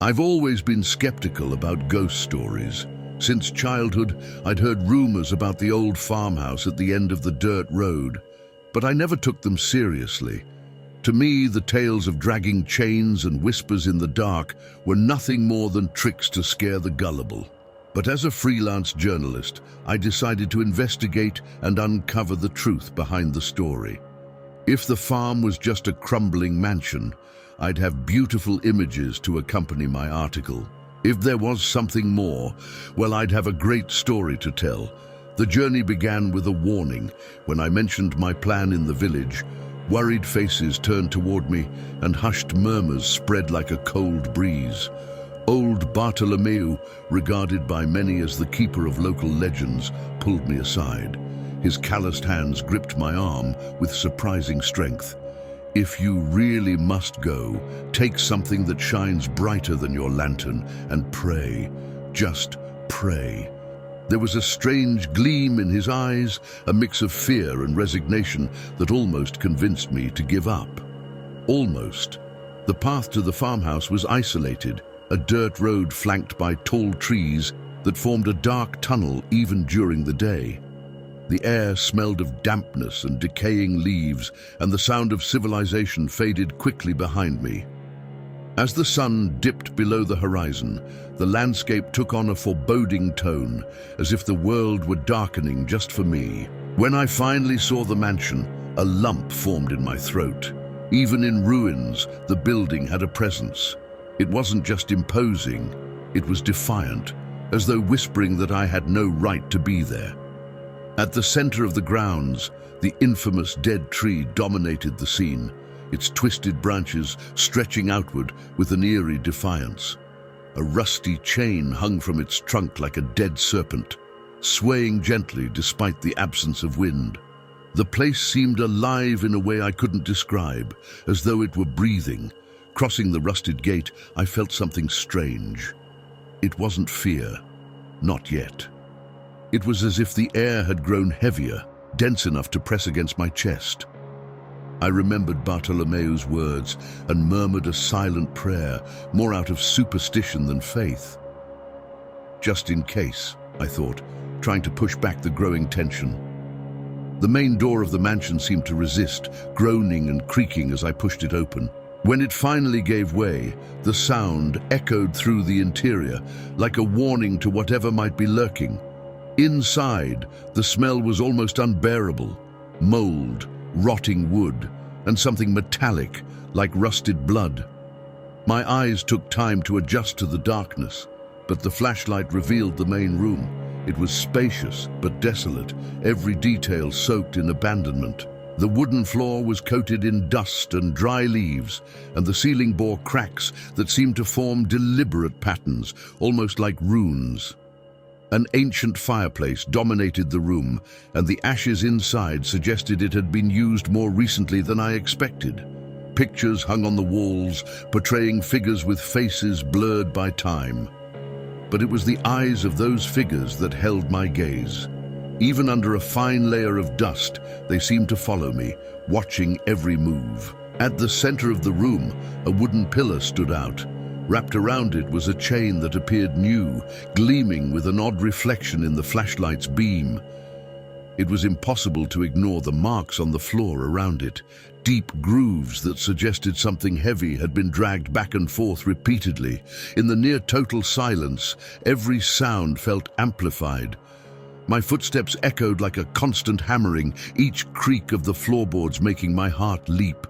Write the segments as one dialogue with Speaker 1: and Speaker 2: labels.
Speaker 1: I've always been skeptical about ghost stories. Since childhood, I'd heard rumors about the old farmhouse at the end of the dirt road, but I never took them seriously. To me, the tales of dragging chains and whispers in the dark were nothing more than tricks to scare the gullible. But as a freelance journalist, I decided to investigate and uncover the truth behind the story. If the farm was just a crumbling mansion, I'd have beautiful images to accompany my article. If there was something more, well, I'd have a great story to tell. The journey began with a warning. When I mentioned my plan in the village, worried faces turned toward me and hushed murmurs spread like a cold breeze. Old Bartolomeu, regarded by many as the keeper of local legends, pulled me aside. His calloused hands gripped my arm with surprising strength. If you really must go, take something that shines brighter than your lantern and pray. Just pray. There was a strange gleam in his eyes, a mix of fear and resignation that almost convinced me to give up. Almost. The path to the farmhouse was isolated, a dirt road flanked by tall trees that formed a dark tunnel even during the day. The air smelled of dampness and decaying leaves, and the sound of civilization faded quickly behind me. As the sun dipped below the horizon, the landscape took on a foreboding tone, as if the world were darkening just for me. When I finally saw the mansion, a lump formed in my throat. Even in ruins, the building had a presence. It wasn't just imposing, it was defiant, as though whispering that I had no right to be there. At the center of the grounds, the infamous dead tree dominated the scene, its twisted branches stretching outward with an eerie defiance. A rusty chain hung from its trunk like a dead serpent, swaying gently despite the absence of wind. The place seemed alive in a way I couldn't describe, as though it were breathing. Crossing the rusted gate, I felt something strange. It wasn't fear, not yet. It was as if the air had grown heavier, dense enough to press against my chest. I remembered Bartolomeu's words and murmured a silent prayer, more out of superstition than faith. Just in case, I thought, trying to push back the growing tension. The main door of the mansion seemed to resist, groaning and creaking as I pushed it open. When it finally gave way, the sound echoed through the interior, like a warning to whatever might be lurking. Inside, the smell was almost unbearable. Mold, rotting wood, and something metallic, like rusted blood. My eyes took time to adjust to the darkness, but the flashlight revealed the main room. It was spacious but desolate, every detail soaked in abandonment. The wooden floor was coated in dust and dry leaves, and the ceiling bore cracks that seemed to form deliberate patterns, almost like runes. An ancient fireplace dominated the room, and the ashes inside suggested it had been used more recently than I expected. Pictures hung on the walls, portraying figures with faces blurred by time. But it was the eyes of those figures that held my gaze. Even under a fine layer of dust, they seemed to follow me, watching every move. At the center of the room, a wooden pillar stood out. Wrapped around it was a chain that appeared new, gleaming with an odd reflection in the flashlight's beam. It was impossible to ignore the marks on the floor around it, deep grooves that suggested something heavy had been dragged back and forth repeatedly. In the near-total silence, every sound felt amplified. My footsteps echoed like a constant hammering, each creak of the floorboards making my heart leap.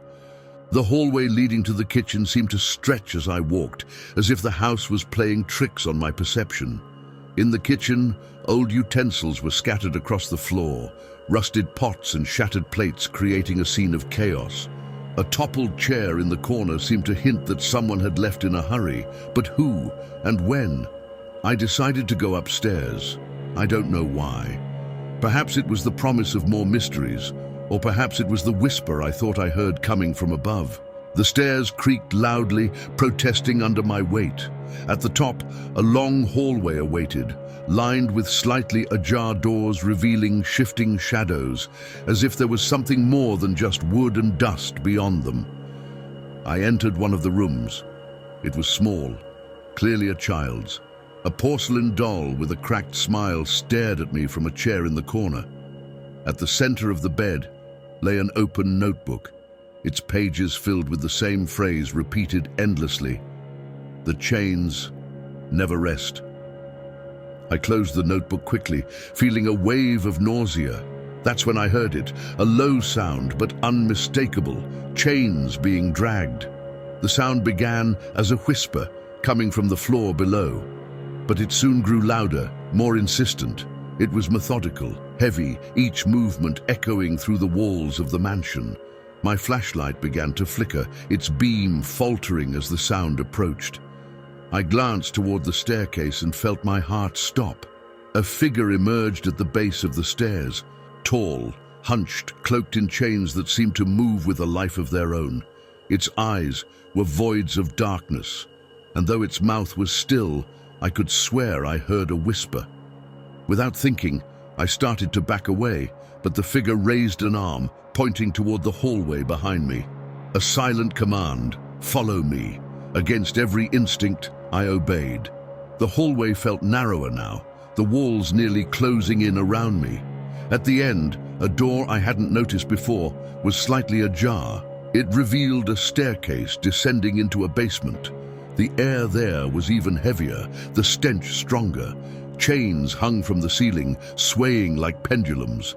Speaker 1: The hallway leading to the kitchen seemed to stretch as I walked, as if the house was playing tricks on my perception. In the kitchen, old utensils were scattered across the floor, rusted pots and shattered plates creating a scene of chaos. A toppled chair in the corner seemed to hint that someone had left in a hurry, but who and when? I decided to go upstairs. I don't know why. Perhaps it was the promise of more mysteries, or perhaps it was the whisper I thought I heard coming from above. The stairs creaked loudly, protesting under my weight. At the top, a long hallway awaited, lined with slightly ajar doors revealing shifting shadows, as if there was something more than just wood and dust beyond them. I entered one of the rooms. It was small, clearly a child's. A porcelain doll with a cracked smile stared at me from a chair in the corner. At the center of the bed lay an open notebook, its pages filled with the same phrase repeated endlessly: "The chains never rest." I closed the notebook quickly, feeling a wave of nausea. That's when I heard it, a low sound but unmistakable, chains being dragged. The sound began as a whisper coming from the floor below, but it soon grew louder, more insistent. It was methodical, heavy, each movement echoing through the walls of the mansion. My flashlight began to flicker, its beam faltering as the sound approached. I glanced toward the staircase and felt my heart stop. A figure emerged at the base of the stairs, tall, hunched, cloaked in chains that seemed to move with a life of their own. Its eyes were voids of darkness, and though its mouth was still, I could swear I heard a whisper. Without thinking, I started to back away, but the figure raised an arm, pointing toward the hallway behind me. A silent command: "Follow me." Against every instinct, I obeyed. The hallway felt narrower now, the walls nearly closing in around me. At the end, a door I hadn't noticed before was slightly ajar. It revealed a staircase descending into a basement. The air there was even heavier, the stench stronger. Chains hung from the ceiling, swaying like pendulums.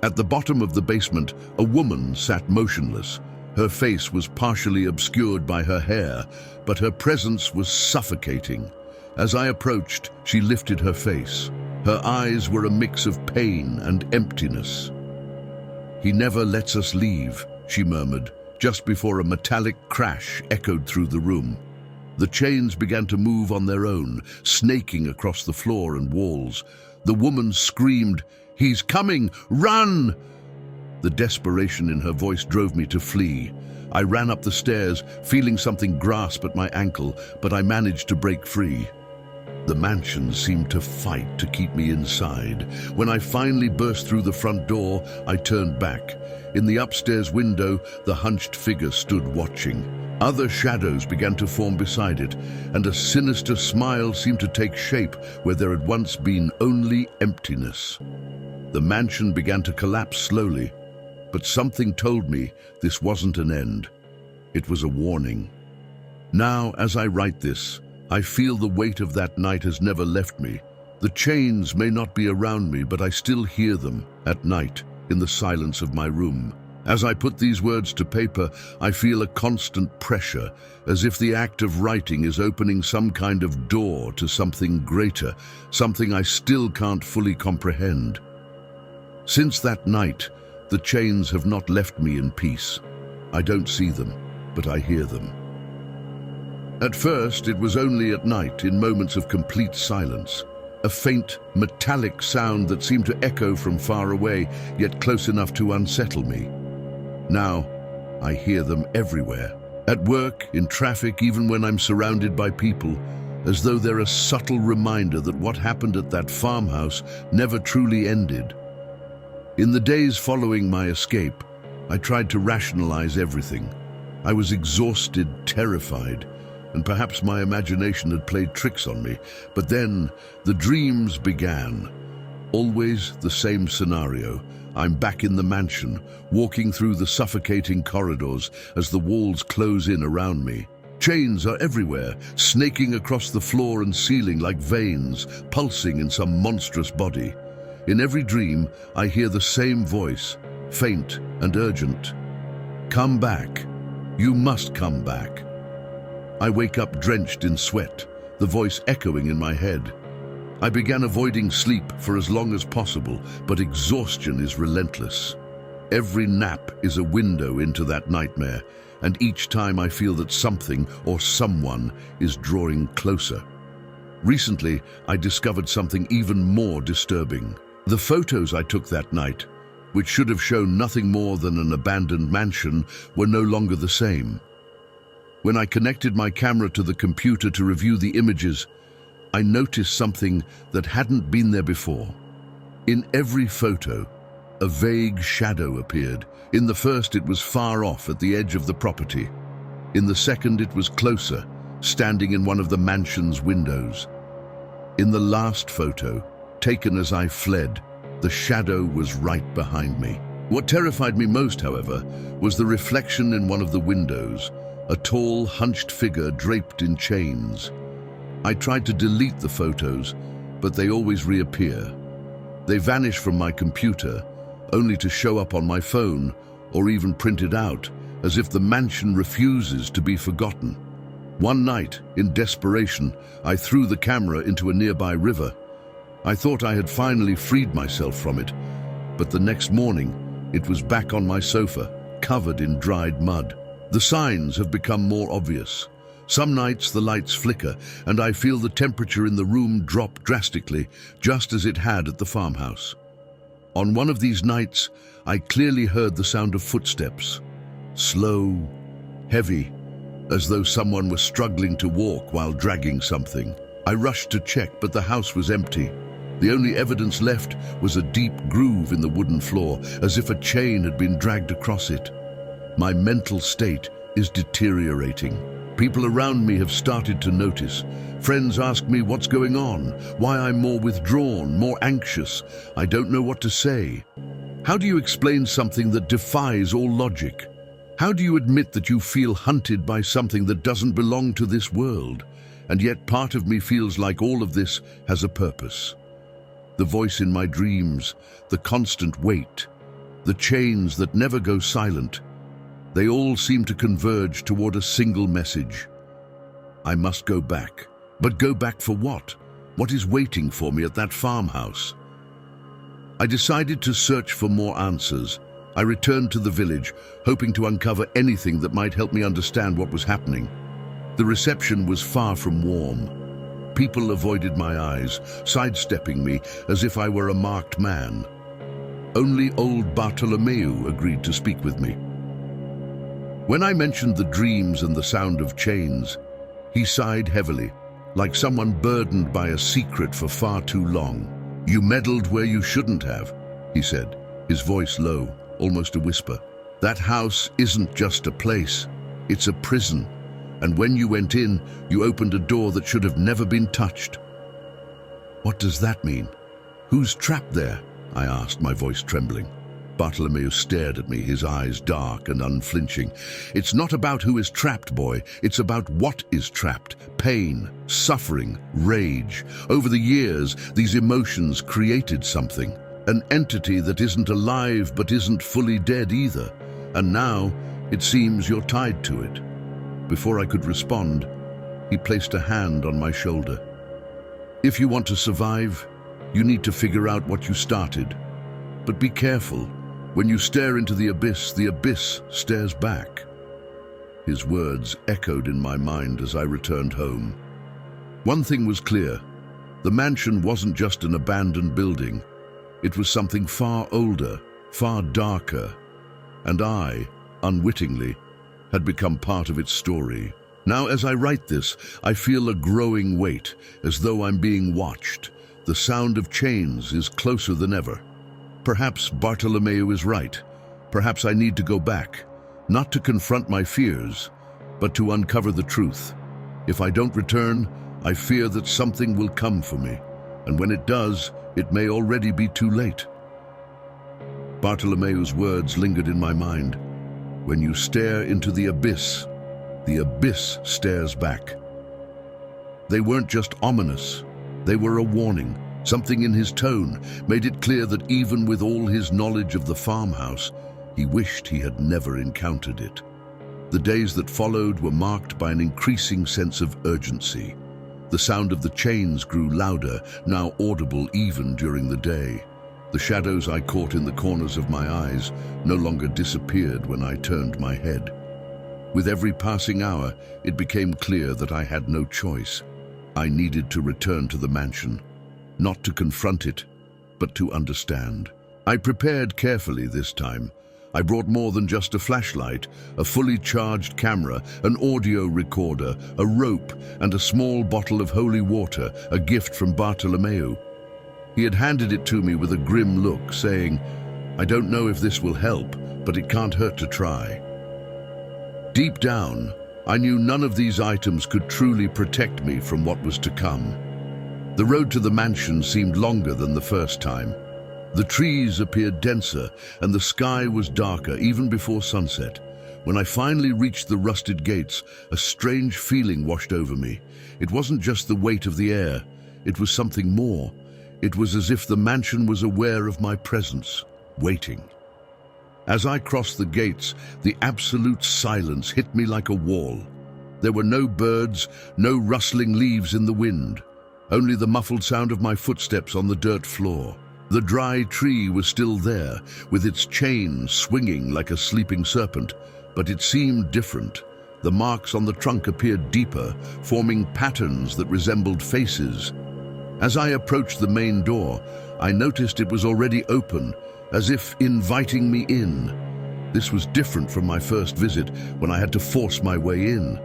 Speaker 1: At the bottom of the basement, a woman sat motionless. Her face was partially obscured by her hair, but her presence was suffocating. As I approached, she lifted her face. Her eyes were a mix of pain and emptiness. "He never lets us leave," she murmured, just before a metallic crash echoed through the room. The chains began to move on their own, snaking across the floor and walls. The woman screamed, "He's coming! Run!" The desperation in her voice drove me to flee. I ran up the stairs, feeling something grasp at my ankle, but I managed to break free. The mansion seemed to fight to keep me inside. When I finally burst through the front door, I turned back. In the upstairs window, the hunched figure stood watching. Other shadows began to form beside it, and a sinister smile seemed to take shape where there had once been only emptiness. The mansion began to collapse slowly, but something told me this wasn't an end. It was a warning. Now, as I write this, I feel the weight of that night has never left me. The chains may not be around me, but I still hear them at night in the silence of my room. As I put these words to paper, I feel a constant pressure, as if the act of writing is opening some kind of door to something greater, something I still can't fully comprehend. Since that night, the chains have not left me in peace. I don't see them, but I hear them. At first, it was only at night, in moments of complete silence. A faint, metallic sound that seemed to echo from far away, yet close enough to unsettle me. Now, I hear them everywhere. At work, in traffic, even when I'm surrounded by people, as though they're a subtle reminder that what happened at that farmhouse never truly ended. In the days following my escape, I tried to rationalize everything. I was exhausted, terrified, and perhaps my imagination had played tricks on me. But then the dreams began. Always the same scenario. I'm back in the mansion, walking through the suffocating corridors as the walls close in around me. Chains are everywhere, snaking across the floor and ceiling like veins, pulsing in some monstrous body. In every dream, I hear the same voice, faint and urgent. "Come back. You must come back." I wake up drenched in sweat, the voice echoing in my head. I began avoiding sleep for as long as possible, but exhaustion is relentless. Every nap is a window into that nightmare, and each time I feel that something or someone is drawing closer. Recently, I discovered something even more disturbing. The photos I took that night, which should have shown nothing more than an abandoned mansion, were no longer the same. When I connected my camera to the computer to review the images, I noticed something that hadn't been there before. In every photo, a vague shadow appeared. In the first, it was far off at the edge of the property. In the second, it was closer, standing in one of the mansion's windows. In the last photo, taken as I fled, the shadow was right behind me. What terrified me most, however, was the reflection in one of the windows, a tall, hunched figure draped in chains. I tried to delete the photos, but they always reappear. They vanish from my computer, only to show up on my phone, or even printed out, as if the mansion refuses to be forgotten. One night, in desperation, I threw the camera into a nearby river. I thought I had finally freed myself from it, but the next morning, it was back on my sofa, covered in dried mud. The signs have become more obvious. Some nights the lights flicker, and I feel the temperature in the room drop drastically, just as it had at the farmhouse. On one of these nights, I clearly heard the sound of footsteps. Slow, heavy, as though someone was struggling to walk while dragging something. I rushed to check, but the house was empty. The only evidence left was a deep groove in the wooden floor, as if a chain had been dragged across it. My mental state is deteriorating. People around me have started to notice. Friends ask me what's going on, why I'm more withdrawn, more anxious. I don't know what to say. How do you explain something that defies all logic? How do you admit that you feel hunted by something that doesn't belong to this world? And yet part of me feels like all of this has a purpose. The voice in my dreams, the constant weight, the chains that never go silent, they all seem to converge toward a single message. I must go back. But go back for what? What is waiting for me at that farmhouse? I decided to search for more answers. I returned to the village, hoping to uncover anything that might help me understand what was happening. The reception was far from warm. People avoided my eyes, sidestepping me as if I were a marked man. Only old Bartolomeu agreed to speak with me. When I mentioned the dreams and the sound of chains, he sighed heavily, like someone burdened by a secret for far too long. "You meddled where you shouldn't have," he said, his voice low, almost a whisper. "That house isn't just a place, it's a prison. And when you went in, you opened a door that should have never been touched." "What does that mean? Who's trapped there?" I asked, my voice trembling. Bartolomeu stared at me, his eyes dark and unflinching. "It's not about who is trapped, boy. It's about what is trapped. Pain, suffering, rage. Over the years, these emotions created something. An entity that isn't alive but isn't fully dead either. And now, it seems you're tied to it." Before I could respond, he placed a hand on my shoulder. "If you want to survive, you need to figure out what you started. But be careful. When you stare into the abyss stares back." His words echoed in my mind as I returned home. One thing was clear. The mansion wasn't just an abandoned building. It was something far older, far darker. And I, unwittingly, had become part of its story. Now, as I write this, I feel a growing weight, as though I'm being watched. The sound of chains is closer than ever. Perhaps Bartolomeu is right. Perhaps I need to go back, not to confront my fears, but to uncover the truth. If I don't return, I fear that something will come for me, and when it does, it may already be too late. Bartolomeu's words lingered in my mind. When you stare into the abyss stares back. They weren't just ominous, they were a warning. Something in his tone made it clear that even with all his knowledge of the farmhouse, he wished he had never encountered it. The days that followed were marked by an increasing sense of urgency. The sound of the chains grew louder, now audible even during the day. The shadows I caught in the corners of my eyes no longer disappeared when I turned my head. With every passing hour, it became clear that I had no choice. I needed to return to the mansion. Not to confront it, but to understand. I prepared carefully this time. I brought more than just a flashlight, a fully charged camera, an audio recorder, a rope, and a small bottle of holy water, a gift from Bartolomeu. He had handed it to me with a grim look, saying, "I don't know if this will help, but it can't hurt to try." Deep down, I knew none of these items could truly protect me from what was to come. The road to the mansion seemed longer than the first time. The trees appeared denser, and the sky was darker even before sunset. When I finally reached the rusted gates, a strange feeling washed over me. It wasn't just the weight of the air, it was something more. It was as if the mansion was aware of my presence, waiting. As I crossed the gates, the absolute silence hit me like a wall. There were no birds, no rustling leaves in the wind, only the muffled sound of my footsteps on the dirt floor. The dry tree was still there, with its chain swinging like a sleeping serpent, but it seemed different. The marks on the trunk appeared deeper, forming patterns that resembled faces. As I approached the main door, I noticed it was already open, as if inviting me in. This was different from my first visit, when I had to force my way in.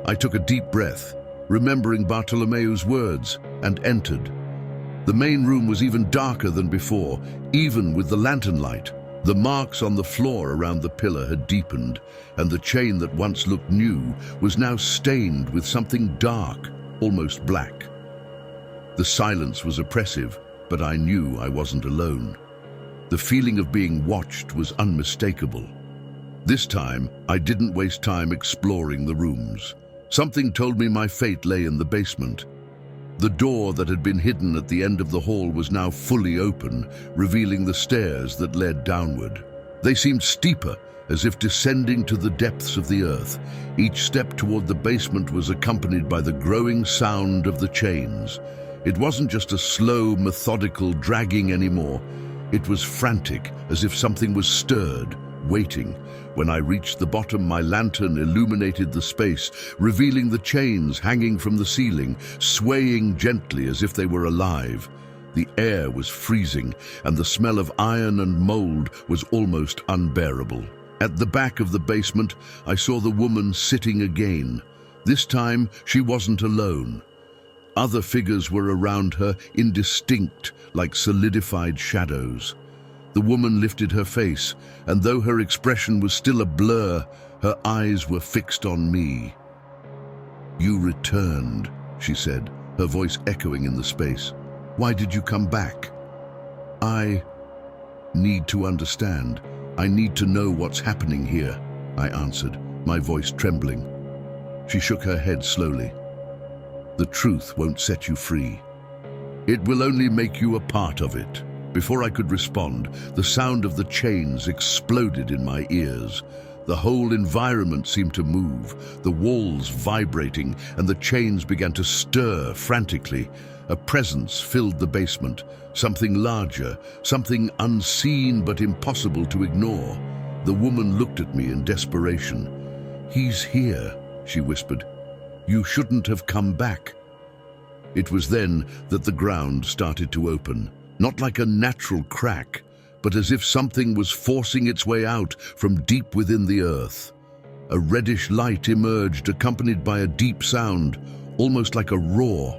Speaker 1: I took a deep breath, remembering Bartolomeu's words, and entered. The main room was even darker than before, even with the lantern light. The marks on the floor around the pillar had deepened, and the chain that once looked new was now stained with something dark, almost black. The silence was oppressive, but I knew I wasn't alone. The feeling of being watched was unmistakable. This time, I didn't waste time exploring the rooms. Something told me my fate lay in the basement. The door that had been hidden at the end of the hall was now fully open, revealing the stairs that led downward. They seemed steeper, as if descending to the depths of the earth. Each step toward the basement was accompanied by the growing sound of the chains. It wasn't just a slow, methodical dragging anymore. It was frantic, as if something was stirred, waiting. When I reached the bottom, my lantern illuminated the space, revealing the chains hanging from the ceiling, swaying gently as if they were alive. The air was freezing, and the smell of iron and mold was almost unbearable. At the back of the basement, I saw the woman sitting again. This time, she wasn't alone. Other figures were around her, indistinct, like solidified shadows. The woman lifted her face, and though her expression was still a blur, her eyes were fixed on me. "You returned," she said, her voice echoing in the space. "Why did you come back?" "I need to understand. I need to know what's happening here," I answered, my voice trembling. She shook her head slowly. "The truth won't set you free. It will only make you a part of it." Before I could respond, the sound of the chains exploded in my ears. The whole environment seemed to move, the walls vibrating, and the chains began to stir frantically. A presence filled the basement, something larger, something unseen but impossible to ignore. The woman looked at me in desperation. "He's here," she whispered. "You shouldn't have come back." It was then that the ground started to open. Not like a natural crack, but as if something was forcing its way out from deep within the earth. A reddish light emerged, accompanied by a deep sound, almost like a roar.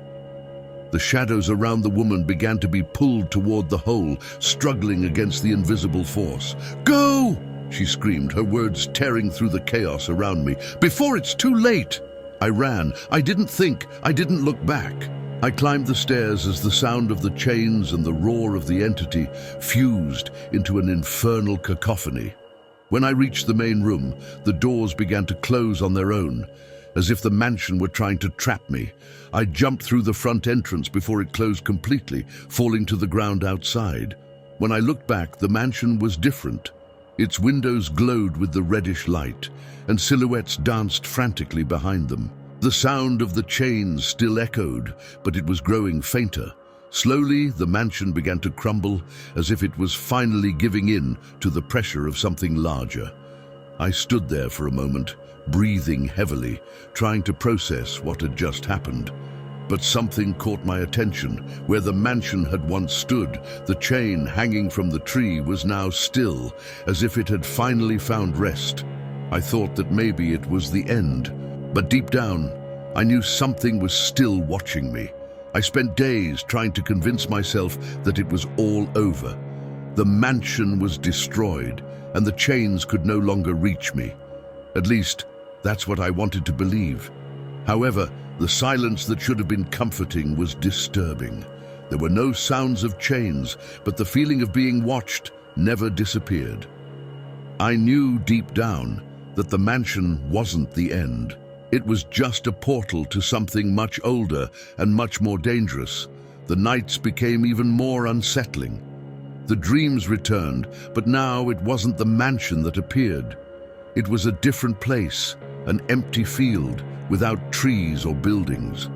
Speaker 1: The shadows around the woman began to be pulled toward the hole, struggling against the invisible force. "Go!" she screamed, her words tearing through the chaos around me. "Before it's too late!" I ran. I didn't think. I didn't look back. I climbed the stairs as the sound of the chains and the roar of the entity fused into an infernal cacophony. When I reached the main room, the doors began to close on their own, as if the mansion were trying to trap me. I jumped through the front entrance before it closed completely, falling to the ground outside. When I looked back, the mansion was different. Its windows glowed with the reddish light, and silhouettes danced frantically behind them. The sound of the chains still echoed, but it was growing fainter. Slowly, the mansion began to crumble, as if it was finally giving in to the pressure of something larger. I stood there for a moment, breathing heavily, trying to process what had just happened. But something caught my attention. Where the mansion had once stood, the chain hanging from the tree was now still, as if it had finally found rest. I thought that maybe it was the end. But deep down, I knew something was still watching me. I spent days trying to convince myself that it was all over. The mansion was destroyed, and the chains could no longer reach me. At least, That's what I wanted to believe. However, the silence that should have been comforting was disturbing. There were no sounds of chains, but the feeling of being watched never disappeared. I knew deep down that the mansion wasn't the end. It was just a portal to something much older and much more dangerous. The nights became even more unsettling. The dreams returned, but now it wasn't the mansion that appeared. It was a different place, an empty field, without trees or buildings.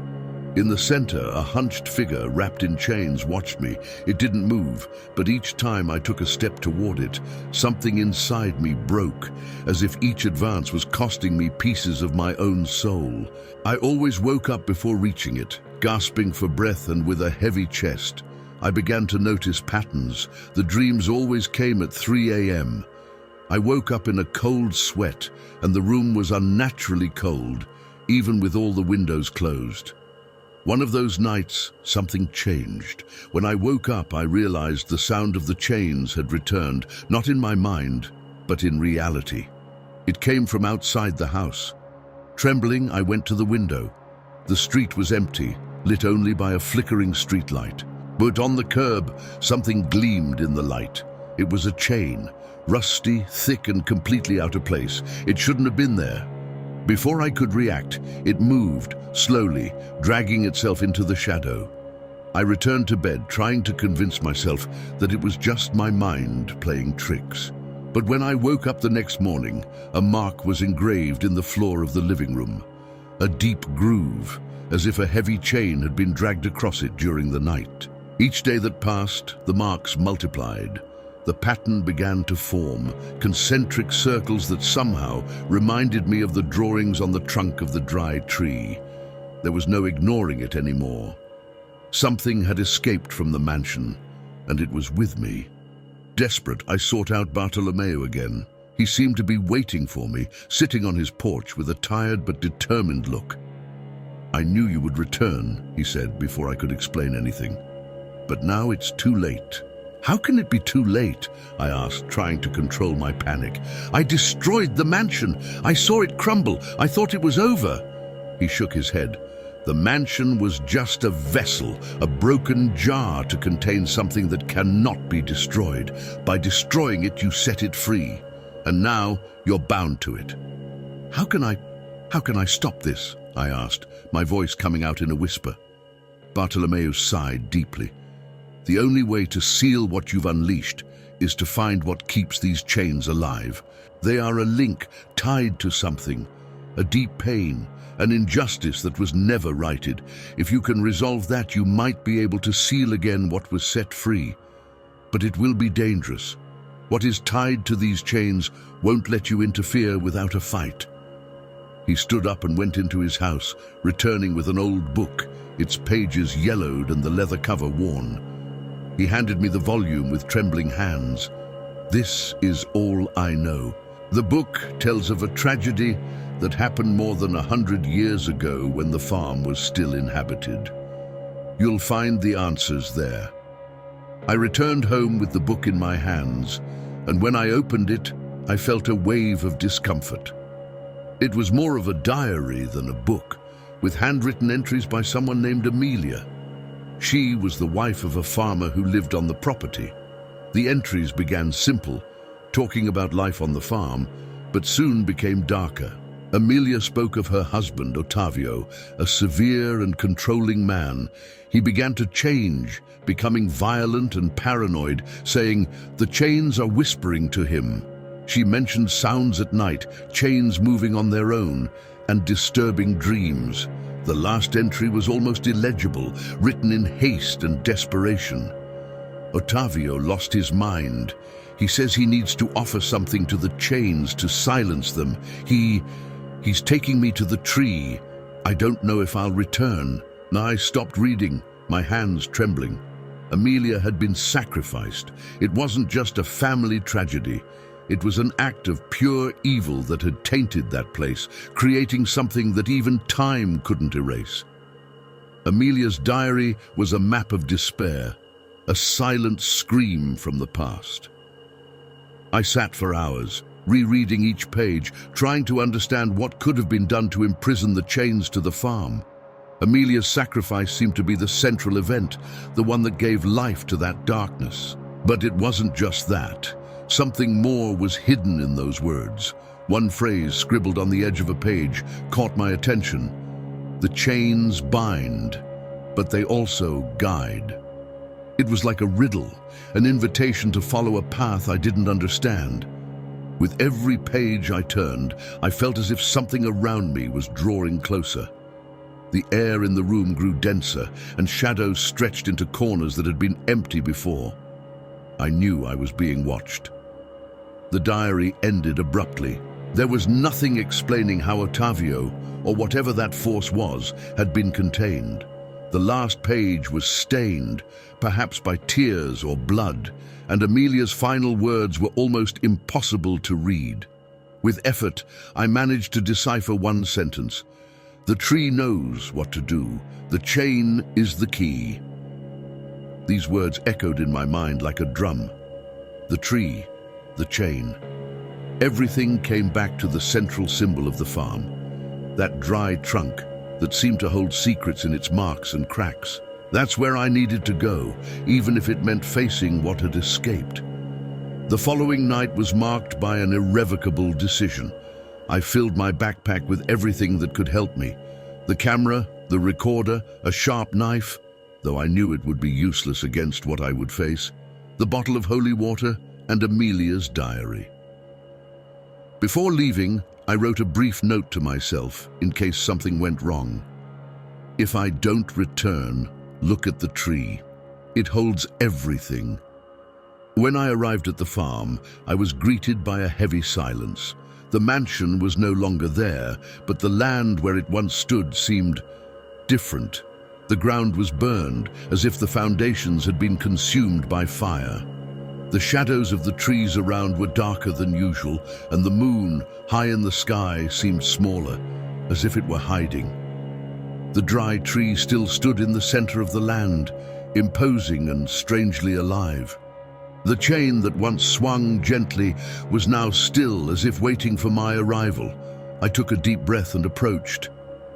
Speaker 1: In the center, a hunched figure wrapped in chains watched me. It didn't move, but each time I took a step toward it, something inside me broke, as if each advance was costing me pieces of my own soul. I always woke up before reaching it, gasping for breath and with a heavy chest. I began to notice patterns. The dreams always came at 3 a.m. I woke up in a cold sweat, and the room was unnaturally cold, even with all the windows closed. One of those nights, something changed. When I woke up, I realized the sound of the chains had returned, not in my mind, but in reality. It came from outside the house. Trembling, I went to the window. The street was empty, lit only by a flickering streetlight. But on the curb, something gleamed in the light. It was a chain, rusty, thick, and completely out of place. It shouldn't have been there. Before I could react, it moved, slowly, dragging itself into the shadow. I returned to bed, trying to convince myself that it was just my mind playing tricks. But when I woke up the next morning, a mark was engraved in the floor of the living room. A deep groove, as if a heavy chain had been dragged across it during the night. Each day that passed, the marks multiplied. The pattern began to form, concentric circles that somehow reminded me of the drawings on the trunk of the dry tree. There was no ignoring it anymore. Something had escaped from the mansion, and it was with me. Desperate, I sought out Bartolomeo again. He seemed to be waiting for me, sitting on his porch with a tired but determined look. "I knew you would return," he said before I could explain anything. "But now it's too late." "How can it be too late?" I asked, trying to control my panic. "I destroyed the mansion. I saw it crumble. I thought it was over." He shook his head. "The mansion was just a vessel, a broken jar to contain something that cannot be destroyed. By destroying it, you set it free. And now you're bound to it." How can I stop this?" I asked, my voice coming out in a whisper. Bartolomeo sighed deeply. "The only way to seal what you've unleashed is to find what keeps these chains alive. They are a link tied to something, a deep pain, an injustice that was never righted. If you can resolve that, you might be able to seal again what was set free. But it will be dangerous. What is tied to these chains won't let you interfere without a fight." He stood up and went into his house, returning with an old book, its pages yellowed and the leather cover worn. He handed me the volume with trembling hands. "This is all I know." The book tells of a tragedy that happened more than 100 years ago when the farm was still inhabited. You'll find the answers there. I returned home with the book in my hands, and when I opened it, I felt a wave of discomfort. It was more of a diary than a book, with handwritten entries by someone named Amelia. She was the wife of a farmer who lived on the property. The entries began simple, talking about life on the farm, but soon became darker. Amelia spoke of her husband, Ottavio, a severe and controlling man. He began to change, becoming violent and paranoid, saying, "The chains are whispering to him." She mentioned sounds at night, chains moving on their own, and disturbing dreams. The last entry was almost illegible, written in haste and desperation. Ottavio lost his mind. He says he needs to offer something to the chains to silence them. He's taking me to the tree. I don't know if I'll return. I stopped reading, my hands trembling. Amelia had been sacrificed. It wasn't just a family tragedy. It was an act of pure evil that had tainted that place, creating something that even time couldn't erase. Amelia's diary was a map of despair, a silent scream from the past. I sat for hours, rereading each page, trying to understand what could have been done to imprison the chains to the farm. Amelia's sacrifice seemed to be the central event, the one that gave life to that darkness. But it wasn't just that. Something more was hidden in those words. One phrase scribbled on the edge of a page caught my attention. The chains bind, but they also guide. It was like a riddle, an invitation to follow a path I didn't understand. With every page I turned, I felt as if something around me was drawing closer. The air in the room grew denser, and shadows stretched into corners that had been empty before. I knew I was being watched. The diary ended abruptly. There was nothing explaining how Ottavio, or whatever that force was, had been contained. The last page was stained, perhaps by tears or blood, and Amelia's final words were almost impossible to read. With effort, I managed to decipher one sentence. The tree knows what to do. The chain is the key. These words echoed in my mind like a drum. The tree, the chain. Everything came back to the central symbol of the farm. That dry trunk that seemed to hold secrets in its marks and cracks. That's where I needed to go, even if it meant facing what had escaped. The following night was marked by an irrevocable decision. I filled my backpack with everything that could help me. The camera, the recorder, a sharp knife, though I knew it would be useless against what I would face, the bottle of holy water, and Amelia's diary. Before leaving, I wrote a brief note to myself in case something went wrong. If I don't return, look at the tree. It holds everything. When I arrived at the farm, I was greeted by a heavy silence. The mansion was no longer there, but the land where it once stood seemed different. The ground was burned, as if the foundations had been consumed by fire. The shadows of the trees around were darker than usual, and the moon, high in the sky, seemed smaller, as if it were hiding. The dry tree still stood in the center of the land, imposing and strangely alive. The chain that once swung gently was now still, as if waiting for my arrival. I took a deep breath and approached.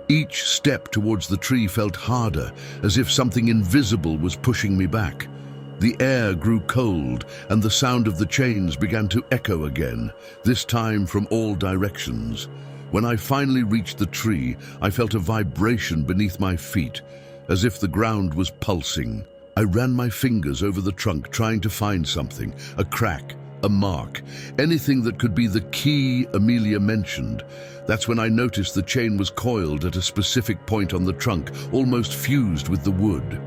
Speaker 1: Each step towards the tree felt harder, as if something invisible was pushing me back. The air grew cold, and the sound of the chains began to echo again, this time from all directions. When I finally reached the tree, I felt a vibration beneath my feet, as if the ground was pulsing. I ran my fingers over the trunk, trying to find something, a crack, a mark, anything that could be the key Amelia mentioned. That's when I noticed the chain was coiled at a specific point on the trunk, almost fused with the wood.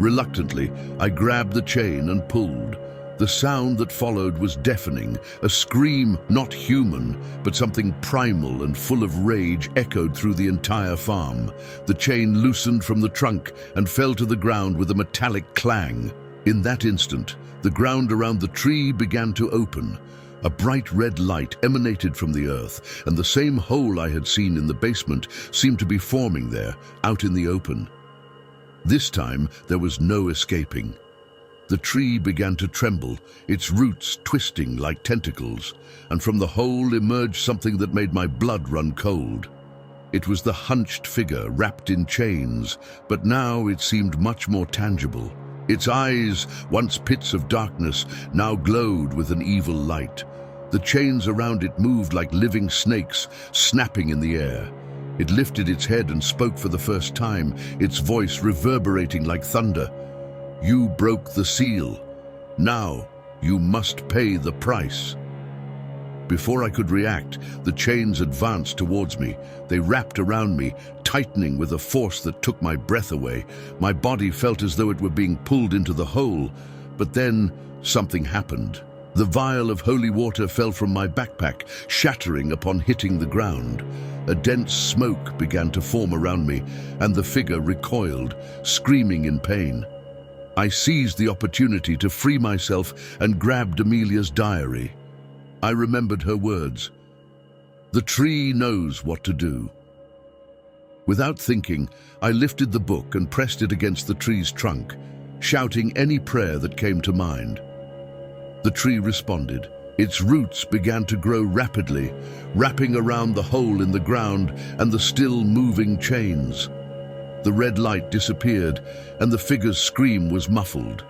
Speaker 1: Reluctantly, I grabbed the chain and pulled. The sound that followed was deafening, a scream not human, but something primal and full of rage echoed through the entire farm. The chain loosened from the trunk and fell to the ground with a metallic clang. In that instant, the ground around the tree began to open. A bright red light emanated from the earth, and the same hole I had seen in the basement seemed to be forming there, out in the open. This time, there was no escaping. The tree began to tremble, its roots twisting like tentacles, and from the hole emerged something that made my blood run cold. It was the hunched figure wrapped in chains, but now it seemed much more tangible. Its eyes, once pits of darkness, now glowed with an evil light. The chains around it moved like living snakes, snapping in the air. It lifted its head and spoke for the first time, its voice reverberating like thunder. You broke the seal. Now you must pay the price. Before I could react, the chains advanced towards me. They wrapped around me, tightening with a force that took my breath away. My body felt as though it were being pulled into the hole. But then something happened. The vial of holy water fell from my backpack, shattering upon hitting the ground. A dense smoke began to form around me, and the figure recoiled, screaming in pain. I seized the opportunity to free myself and grabbed Amelia's diary. I remembered her words. The tree knows what to do. Without thinking, I lifted the book and pressed it against the tree's trunk, shouting any prayer that came to mind. The tree responded. Its roots began to grow rapidly, wrapping around the hole in the ground and the still moving chains. The red light disappeared, and the figure's scream was muffled.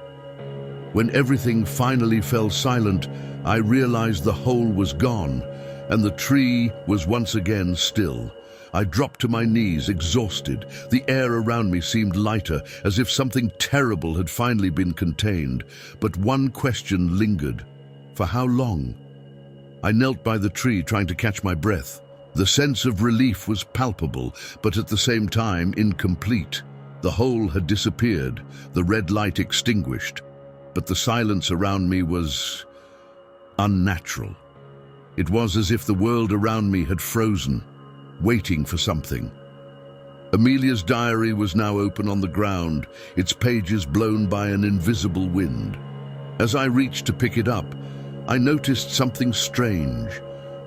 Speaker 1: When everything finally fell silent, I realized the hole was gone, and the tree was once again still. I dropped to my knees, exhausted. The air around me seemed lighter, as if something terrible had finally been contained. But one question lingered. For how long? I knelt by the tree, trying to catch my breath. The sense of relief was palpable, but at the same time incomplete. The hole had disappeared, the red light extinguished, but the silence around me was unnatural. It was as if the world around me had frozen, waiting for something. Amelia's diary was now open on the ground, its pages blown by an invisible wind. As I reached to pick it up, I noticed something strange.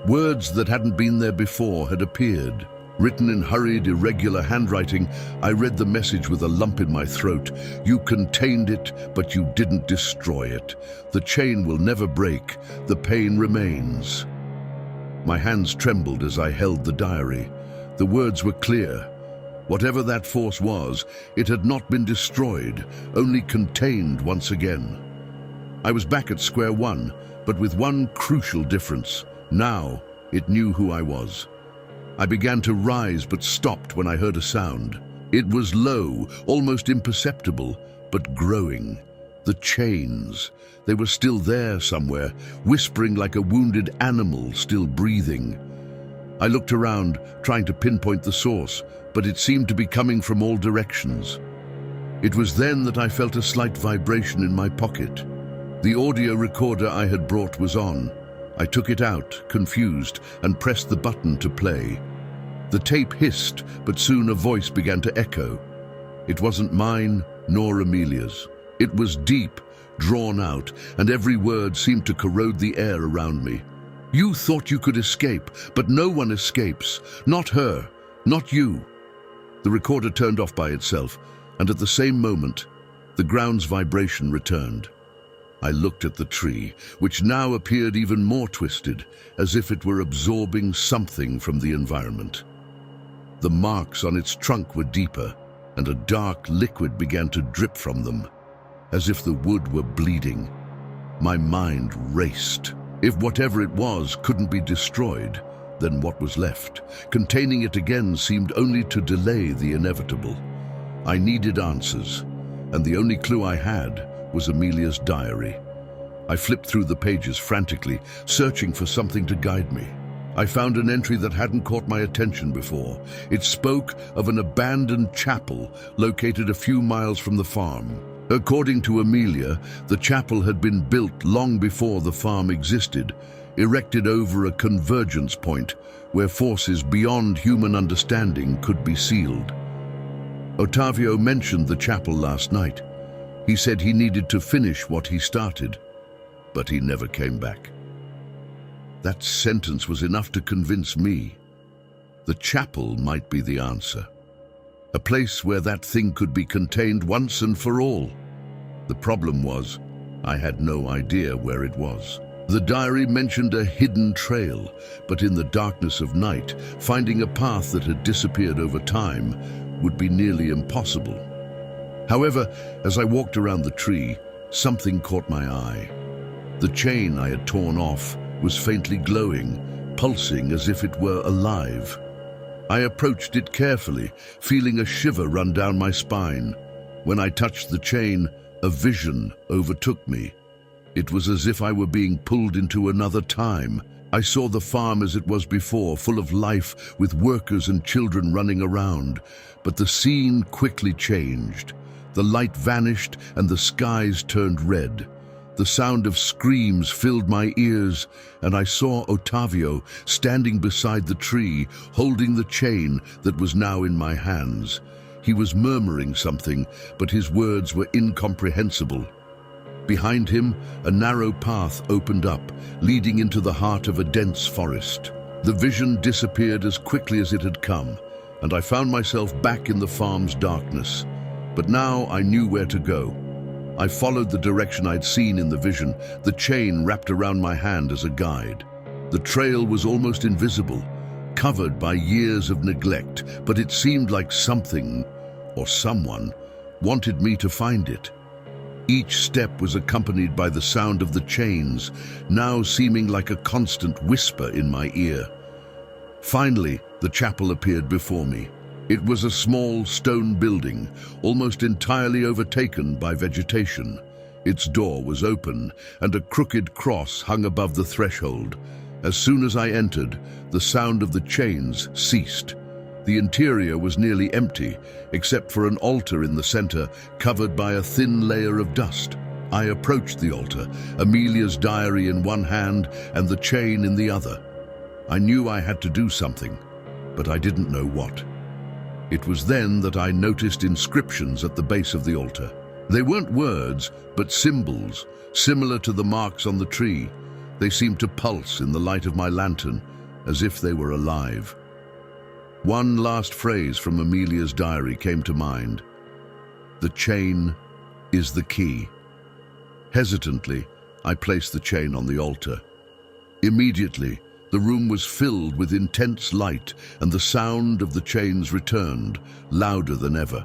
Speaker 1: Words that hadn't been there before had appeared. Written in hurried, irregular handwriting, I read the message with a lump in my throat. You contained it, but you didn't destroy it. The chain will never break. The pain remains. My hands trembled as I held the diary. The words were clear. Whatever that force was, it had not been destroyed, only contained once again. I was back at square one, but with one crucial difference. Now, it knew who I was. I began to rise but stopped when I heard a sound. It was low, almost imperceptible, but growing. The chains. They were still there somewhere, whispering like a wounded animal still breathing. I looked around, trying to pinpoint the source, but it seemed to be coming from all directions. It was then that I felt a slight vibration in my pocket. The audio recorder I had brought was on. I took it out, confused, and pressed the button to play. The tape hissed, but soon a voice began to echo. It wasn't mine, nor Amelia's. It was deep, drawn out, and every word seemed to corrode the air around me. You thought you could escape, but no one escapes. Not her, not you. The recorder turned off by itself, and at the same moment, the ground's vibration returned. I looked at the tree, which now appeared even more twisted, as if it were absorbing something from the environment. The marks on its trunk were deeper, and a dark liquid began to drip from them, as if the wood were bleeding. My mind raced. If whatever it was couldn't be destroyed, then what was left? Containing it again seemed only to delay the inevitable. I needed answers, and the only clue I had was Amelia's diary. I flipped through the pages frantically, searching for something to guide me. I found an entry that hadn't caught my attention before. It spoke of an abandoned chapel located a few miles from the farm. According to Amelia, the chapel had been built long before the farm existed, erected over a convergence point where forces beyond human understanding could be sealed. Ottavio mentioned the chapel last night. He said he needed to finish what he started, but he never came back. That sentence was enough to convince me. The chapel might be the answer. A place where that thing could be contained once and for all. The problem was, I had no idea where it was. The diary mentioned a hidden trail, but in the darkness of night, finding a path that had disappeared over time would be nearly impossible. However, as I walked around the tree, something caught my eye. The chain I had torn off was faintly glowing, pulsing as if it were alive. I approached it carefully, feeling a shiver run down my spine. When I touched the chain, a vision overtook me. It was as if I were being pulled into another time. I saw the farm as it was before, full of life, with workers and children running around. But the scene quickly changed. The light vanished and the skies turned red. The sound of screams filled my ears, and I saw Ottavio standing beside the tree, holding the chain that was now in my hands. He was murmuring something, but his words were incomprehensible. Behind him, a narrow path opened up, leading into the heart of a dense forest. The vision disappeared as quickly as it had come, and I found myself back in the farm's darkness. But now I knew where to go. I followed the direction I'd seen in the vision, the chain wrapped around my hand as a guide. The trail was almost invisible, covered by years of neglect, but it seemed like something, or someone, wanted me to find it. Each step was accompanied by the sound of the chains, now seeming like a constant whisper in my ear. Finally, the chapel appeared before me. It was a small stone building, almost entirely overtaken by vegetation. Its door was open, and a crooked cross hung above the threshold. As soon as I entered, the sound of the chains ceased. The interior was nearly empty, except for an altar in the center, covered by a thin layer of dust. I approached the altar, Amelia's diary in one hand and the chain in the other. I knew I had to do something, but I didn't know what. It was then that I noticed inscriptions at the base of the altar. They weren't words, but symbols, similar to the marks on the tree. They seemed to pulse in the light of my lantern, as if they were alive. One last phrase from Amelia's diary came to mind. "The chain is the key." Hesitantly, I placed the chain on the altar. Immediately, the room was filled with intense light, and the sound of the chains returned, louder than ever.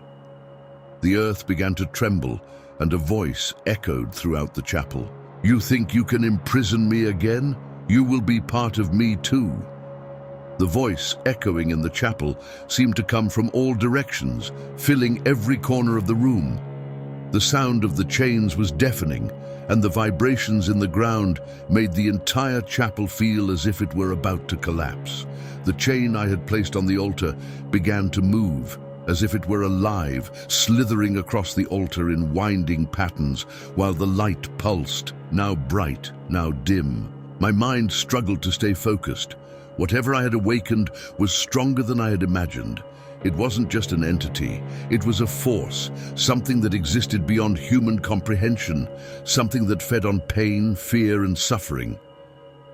Speaker 1: The earth began to tremble, and a voice echoed throughout the chapel. "You think you can imprison me again? You will be part of me too." The voice echoing in the chapel seemed to come from all directions, filling every corner of the room. The sound of the chains was deafening, and the vibrations in the ground made the entire chapel feel as if it were about to collapse. The chain I had placed on the altar began to move, as if it were alive, slithering across the altar in winding patterns, while the light pulsed, now bright, now dim. My mind struggled to stay focused. Whatever I had awakened was stronger than I had imagined. It wasn't just an entity, it was a force, something that existed beyond human comprehension, something that fed on pain, fear, and suffering.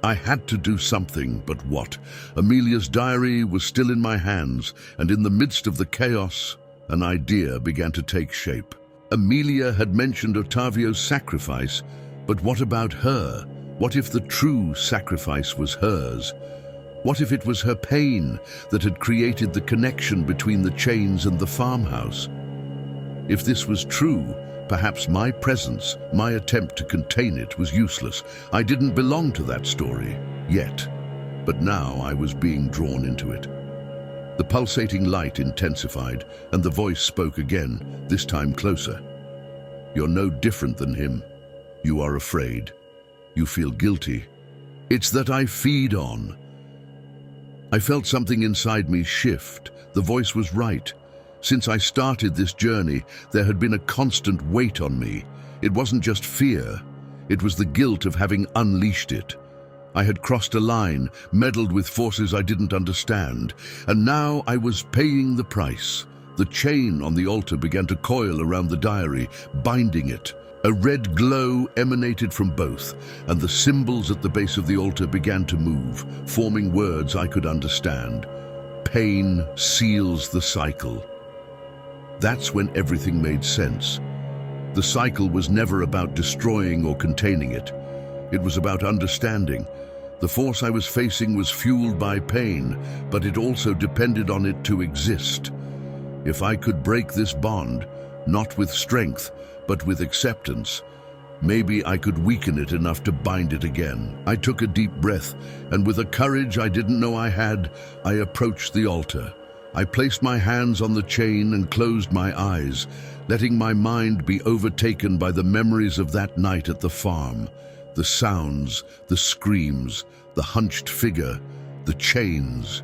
Speaker 1: I had to do something, but what? Amelia's diary was still in my hands, and in the midst of the chaos, an idea began to take shape. Amelia had mentioned Ottavio's sacrifice, but what about her? What if the true sacrifice was hers? What if it was her pain that had created the connection between the chains and the farmhouse? If this was true, perhaps my presence, my attempt to contain it, was useless. I didn't belong to that story, yet. But now I was being drawn into it. The pulsating light intensified, and the voice spoke again, this time closer. "You're no different than him. You are afraid. You feel guilty. It's that I feed on." I felt something inside me shift. The voice was right. Since I started this journey, there had been a constant weight on me. It wasn't just fear. It was the guilt of having unleashed it. I had crossed a line, meddled with forces I didn't understand, and now I was paying the price. The chain on the altar began to coil around the diary, binding it. A red glow emanated from both, and the symbols at the base of the altar began to move, forming words I could understand. Pain seals the cycle. That's when everything made sense. The cycle was never about destroying or containing it. It was about understanding. The force I was facing was fueled by pain, but it also depended on it to exist. If I could break this bond, not with strength, but with acceptance, maybe I could weaken it enough to bind it again. I took a deep breath, and with a courage I didn't know I had, I approached the altar. I placed my hands on the chain and closed my eyes, letting my mind be overtaken by the memories of that night at the farm. The sounds, the screams, the hunched figure, the chains.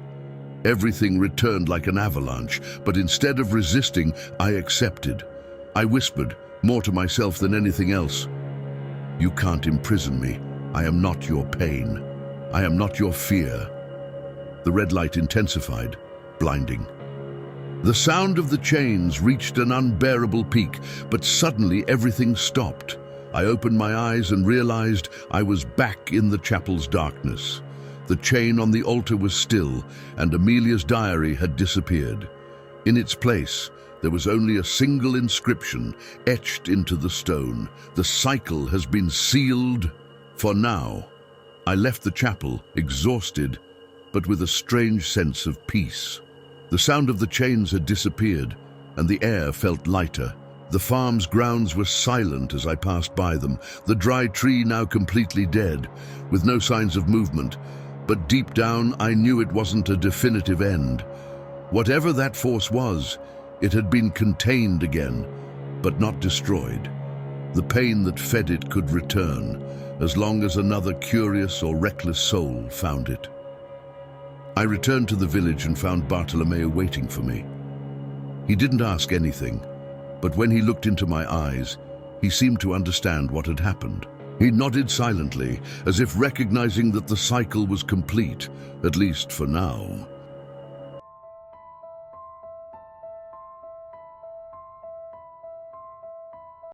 Speaker 1: Everything returned like an avalanche, but instead of resisting, I accepted. I whispered, more to myself than anything else, "You can't imprison me. I am not your pain. I am not your fear." The red light intensified, blinding. The sound of the chains reached an unbearable peak, but suddenly everything stopped. I opened my eyes and realized I was back in the chapel's darkness. The chain on the altar was still, and Amelia's diary had disappeared. In its place, There was only a single inscription etched into the stone. The cycle has been sealed for now. I left the chapel, exhausted, but with a strange sense of peace. The sound of the chains had disappeared, and the air felt lighter. The farm's grounds were silent as I passed by them, the dry tree now completely dead, with no signs of movement. But deep down, I knew it wasn't a definitive end. Whatever that force was, it had been contained again, but not destroyed. The pain that fed it could return, as long as another curious or reckless soul found it. I returned to the village and found Bartolomeo waiting for me. He didn't ask anything, but when he looked into my eyes, he seemed to understand what had happened. He nodded silently, as if recognizing that the cycle was complete, at least for now.